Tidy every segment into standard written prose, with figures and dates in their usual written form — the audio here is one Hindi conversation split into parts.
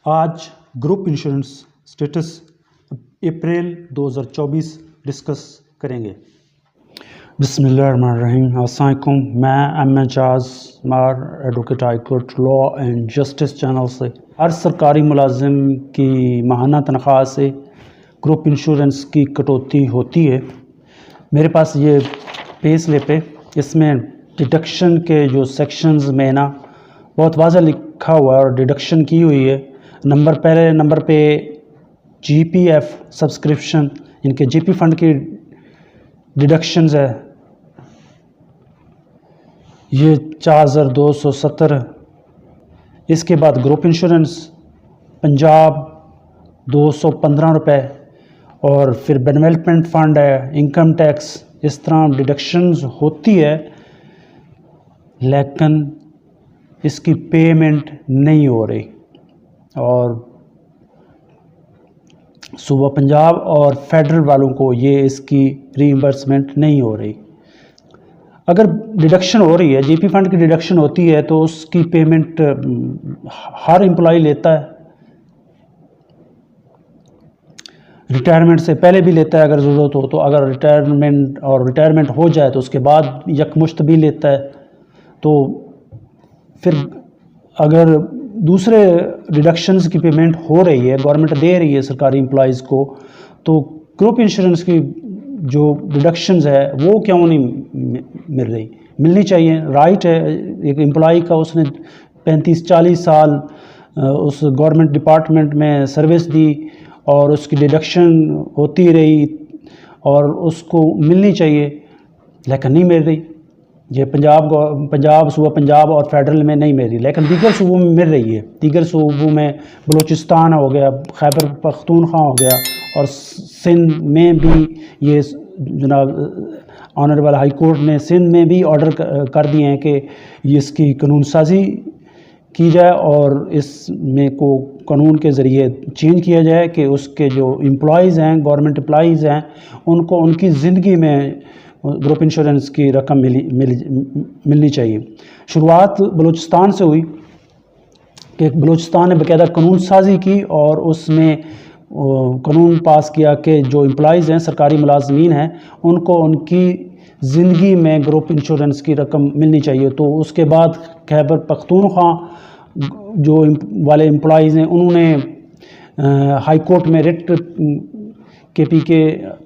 आज ग्रुप इंश्योरेंस स्टेटस अप्रैल 2024 डिस्कस करेंगे। बिस्मिल्लाहिर्रहमानिर्रहीम। अस्सलाम वालेकुम। मैं एम एजाज मार advocate high court law and justice channel से हर सरकारी मुलाजिम की माहाना तनख्वाह से ग्रुप इंश्योरेंस की कटौती होती है। मेरे पास ये पे स्लिप है, इसमें डिडक्शन के जो सेक्शंस में ना बहुत वाज़ह लिखा हुआ है और डिडक्शन की हुई है। पहले नंबर पे जीपीएफ सब्सक्रिप्शन, इनके जीपी फंड की डिडक्शंस है, ये 4270। इसके बाद ग्रुप इंश्योरेंस पंजाब 215 रुपये, और फिर डेवलपमेंट फंड है, इनकम टैक्स, इस तरह डिडक्शंस होती है, लेकिन इसकी पेमेंट नहीं हो रही। और सूबा पंजाब और फेडरल वालों को ये इसकी रीइंबर्समेंट नहीं हो रही। अगर डिडक्शन हो रही है, जीपी फंड की डिडक्शन होती है, तो उसकी पेमेंट हर एम्प्लॉय लेता है, रिटायरमेंट से पहले भी लेता है अगर ज़रूरत हो तो, अगर रिटायरमेंट हो जाए तो उसके बाद यकमुश्त भी लेता है। तो फिर अगर दूसरे डिडक्शंस की पेमेंट हो रही है, गवर्नमेंट दे रही है सरकारी एम्प्लॉयज़ को, तो ग्रुप इंश्योरेंस की जो डिडक्शंस है वो क्यों नहीं मिल रही? मिलनी चाहिए, राइट है एक एम्प्लॉय का। उसने 35-40 साल उस गवर्नमेंट डिपार्टमेंट में सर्विस दी और उसकी डिडक्शन होती रही और उसको मिलनी चाहिए, लेकिन नहीं मिल रही। ये पंजाब सूबा पंजाब और फेडरल में नहीं मिल रही, लेकिन दीगर सूबों में मिल रही है। दीगर सूबों में बलूचिस्तान हो गया, खैबर पख्तूनख्वा हो गया, और सिंध में भी ये जनाब ऑनरेबल हाई कोर्ट ने सिंध में भी ऑर्डर कर दिए हैं कि इसकी कानून साजी की जाए और इसमें को कानून के ज़रिए चेंज किया जाए कि उसके जो एम्प्लॉयज़ हैं, गवर्नमेंट एम्प्लॉयज़ हैं, उनको उनकी ज़िंदगी में ग्रुप इंश्योरेंस की रकम मिलनी चाहिए। शुरुआत बलूचिस्तान से हुई कि बलूचिस्तान ने बाकायदा कानून साजी की और उसमें कानून पास किया कि जो एम्प्लॉयज़ हैं, सरकारी मुलाजमीन हैं, उनको उनकी ज़िंदगी में ग्रुप इंश्योरेंस की रकम मिलनी चाहिए। तो उसके बाद खैबर पख्तूनख्वा जो वाले एम्प्लॉयज़ हैं, उन्होंने हाई कोर्ट में के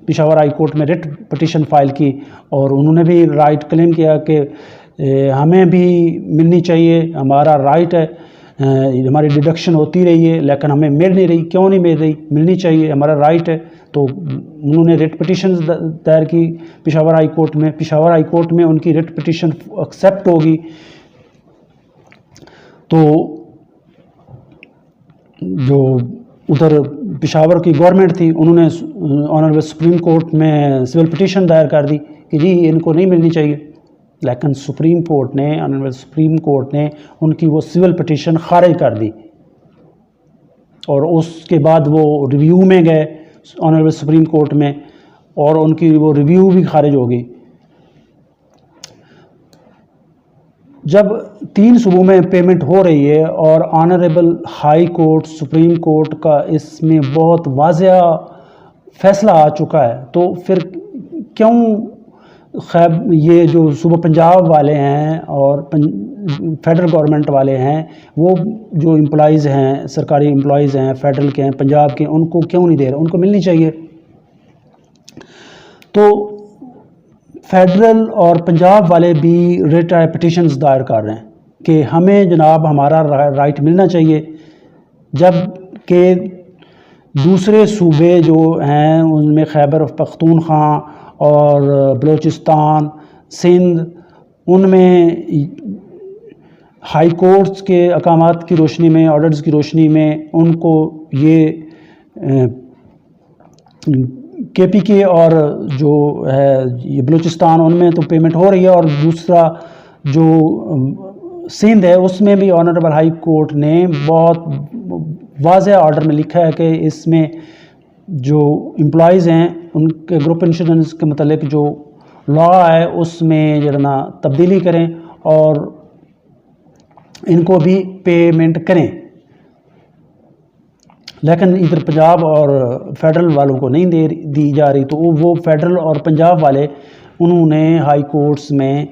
पेशावर हाई कोर्ट में रिट पटिशन फाइल की और उन्होंने भी राइट क्लेम किया कि हमें भी मिलनी चाहिए, हमारा राइट है, हमारी डिडक्शन होती रही है लेकिन हमें मिल नहीं रही। क्यों नहीं मिल रही? मिलनी चाहिए, हमारा राइट है। तो उन्होंने रिट पटिशन दायर की पेशावर हाई कोर्ट में। पेशावर हाई कोर्ट में उनकी रिट पटिशन एक्सेप्ट होगी तो जो उधर पेशावर की गवर्नमेंट थी, उन्होंने ऑनरेबल सुप्रीम कोर्ट में सिविल पिटीशन दायर कर दी कि जी इनको नहीं मिलनी चाहिए, लेकिन ऑनरेबल सुप्रीम कोर्ट ने उनकी वो सिविल पिटीशन खारिज कर दी और उसके बाद वो रिव्यू में गए ऑनरेबल सुप्रीम कोर्ट में और उनकी वो रिव्यू भी खारिज हो गई। जब 3 सूबों में पेमेंट हो रही है और honourable high court, supreme court का इसमें बहुत वाज़ेह फैसला आ चुका है, तो फिर क्यों ये जो सूबा पंजाब वाले हैं और फेडरल गवर्नमेंट वाले हैं, वो जो एम्प्लॉयज़ हैं, सरकारी एम्प्लॉयज़ हैं, फेडरल के हैं, पंजाब के, उनको क्यों नहीं दे रहे? उनको मिलनी चाहिए। तो फेडरल और पंजाब वाले भी रिट पिटीशंस दायर कर रहे हैं कि हमें जनाब हमारा राइट मिलना चाहिए, जबकि दूसरे सूबे जो हैं उनमें खैबर पख्तूनख्वा और बलूचिस्तान, सिंध, उनमें हाई कोर्ट्स के अहकामात की रोशनी में, ऑर्डर्स की रोशनी में उनको ये केपीके और जो है ये बलूचिस्तान, उनमें तो पेमेंट हो रही है, और दूसरा जो सिंध है उसमें भी ऑनरेबल हाई कोर्ट ने बहुत वाज़ेह ऑर्डर में लिखा है कि इसमें जो एम्प्लॉयज़ हैं उनके ग्रुप इंश्योरेंस के मतलब जो लॉ है उसमें जो ना तब्दीली करें और इनको भी पेमेंट करें। लेकिन इधर पंजाब और फेडरल वालों को नहीं दी जा रही। तो वो फेडरल और पंजाब वाले उन्होंने हाई कोर्ट्स में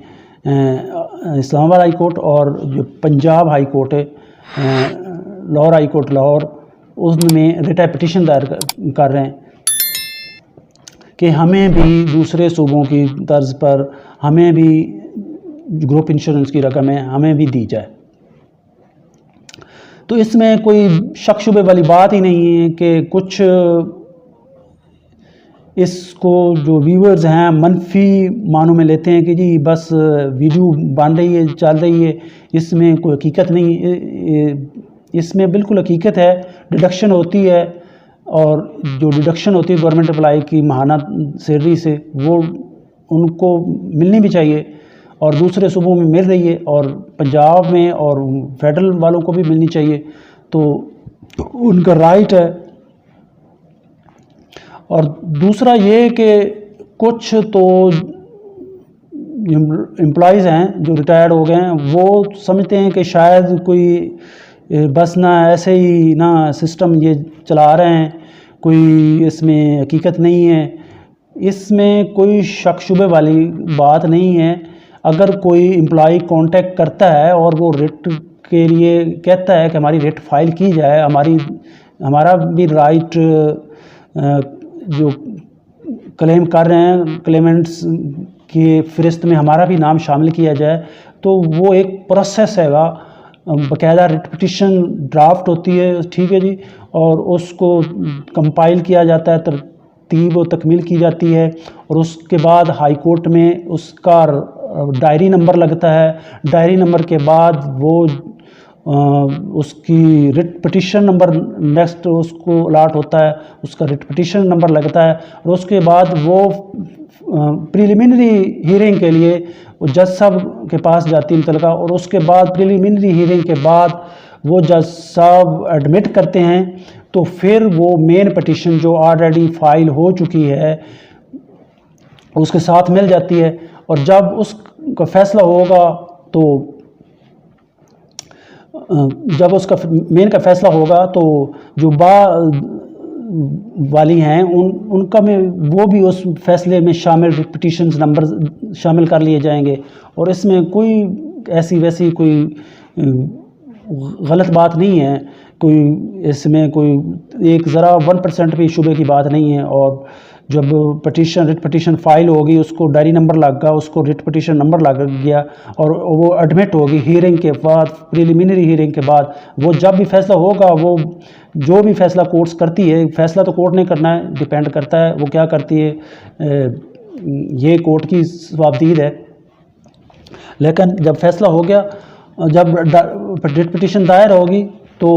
इस्लामाबाद हाई कोर्ट और जो पंजाब हाई कोर्ट है, लाहौर हाई कोर्ट लाहौर, उसमें रिट पिटीशन दायर कर रहे हैं कि हमें भी दूसरे सूबों की तर्ज पर हमें भी ग्रुप इंश्योरेंस की रकम है हमें भी दी जाए। तो इसमें कोई शक शुबे वाली बात ही नहीं है कि कुछ इसको जो व्यूअर्स हैं मनफी मानों में लेते हैं कि जी बस वीडियो बन रही है चल रही है, इसमें कोई हकीकत नहीं। इसमें बिल्कुल हकीकत है। डिडक्शन होती है और जो डिडक्शन होती है गवर्नमेंट एम्प्लॉय की माहाना सैलरी से वो उनको मिलनी भी चाहिए और दूसरे सूबों में मिल रही है और पंजाब में और फेडरल वालों को भी मिलनी चाहिए। तो उनका राइट है। और दूसरा ये कि कुछ तो एम्प्लॉयज़ हैं जो रिटायर्ड हो गए हैं वो समझते हैं कि शायद कोई बस ना ऐसे ही ना सिस्टम ये चला रहे हैं, कोई इसमें हकीकत नहीं है। इसमें कोई शक शुबे वाली बात नहीं है। अगर कोई एम्प्लॉय कांटेक्ट करता है और वो रिट के लिए कहता है कि हमारी रिट फाइल की जाए, हमारा भी राइट जो क्लेम कर रहे हैं क्लेमेंट्स की फ़हरिस्त में हमारा भी नाम शामिल किया जाए, तो वो एक प्रोसेस हैगा। बाकायदा रिट पिटीशन ड्राफ्ट होती है, ठीक है जी, और उसको कंपाइल किया जाता है, तरतीब व तकमील की जाती है और उसके बाद हाई कोर्ट में उसका डायरी नंबर लगता है। डायरी नंबर के बाद वो उसकी रिट पिटीशन नंबर नेक्स्ट उसको अलाट होता है, उसका रिट पिटीशन नंबर लगता है और उसके बाद वो प्रिलिमिनरी हियरिंग के लिए वो जज साहब के पास जाती है मुतलका, और उसके बाद प्रिलिमिनरी हियरिंग के बाद वो जज साहब एडमिट करते हैं। तो फिर वो मेन पिटीशन जो ऑलरेडी फाइल हो चुकी है उसके साथ मिल जाती है और जब उसका फैसला होगा तो जब उसका मेन का फैसला होगा तो जो वाली हैं उनका में वो भी उस फैसले में शामिल पिटीशन नंबर शामिल कर लिए जाएंगे और इसमें कोई ऐसी वैसी कोई गलत बात नहीं है, कोई इसमें कोई एक ज़रा 1% भी शुबे की बात नहीं है। और जब रिट पिटीशन फाइल होगी उसको डायरी नंबर लग गया, उसको रिट पिटीशन नंबर लग गया और वो एडमिट होगी हियरिंग के बाद, प्रिलिमिनरी हियरिंग के बाद। वो जब भी फैसला होगा, वो जो भी फैसला कोर्ट्स करती है, फैसला तो कोर्ट ने करना है, डिपेंड करता है वो क्या करती है, ये कोर्ट की सवाबदीद है। लेकिन जब फैसला हो गया, जब रिट पिटीशन दायर होगी तो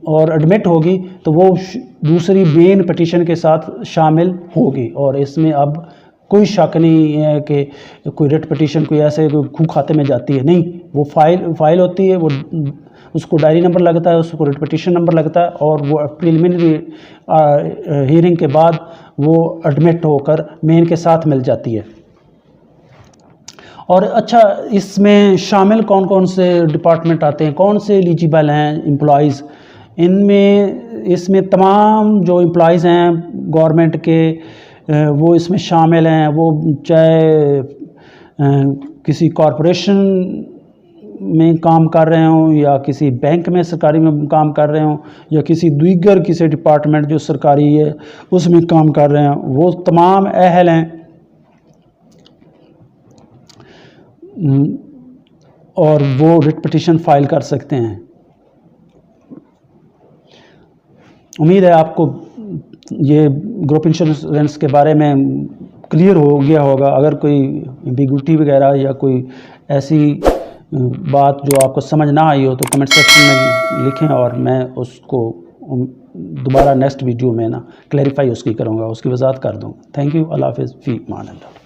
और एडमिट होगी तो वो दूसरी मेन पिटीशन के साथ शामिल होगी। और इसमें अब कोई शक नहीं है कि कोई रिट पिटीशन कोई ऐसे कोई खू खाते में जाती है, नहीं, वो फाइल होती है, वो उसको डायरी नंबर लगता है, उसको रिट पिटीशन नंबर लगता है और वो प्रिलिमिनरी हियरिंग के बाद वो एडमिट होकर मेन के साथ मिल जाती है। और अच्छा, इसमें शामिल कौन कौन से डिपार्टमेंट आते हैं, कौन से एलिजिबल हैं एम्प्लॉयज़? इसमें तमाम जो एम्प्लॉयज़ हैं गवर्नमेंट के वो इसमें शामिल हैं। वो चाहे किसी कॉरपोरेशन में काम कर रहे हों या किसी बैंक में सरकारी में काम कर रहे हों या किसी दीगर किसी डिपार्टमेंट जो सरकारी है उसमें काम कर रहे हैं, वो तमाम अहल हैं और वो रिट पिटीशन फाइल कर सकते हैं। उम्मीद है आपको ये ग्रुप इंश्योरेंस के बारे में क्लियर हो गया होगा। अगर कोई एम्बिग्यूटी वगैरह या कोई ऐसी बात जो आपको समझ ना आई हो तो कमेंट सेक्शन में लिखें और मैं उसको दोबारा नेक्स्ट वीडियो में ना क्लैरिफाई उसकी करूँगा, उसकी वजाहत कर दूँगा। Thank you. अल्लाह हाफ़िज़। फ़ी अमान अल्लाह।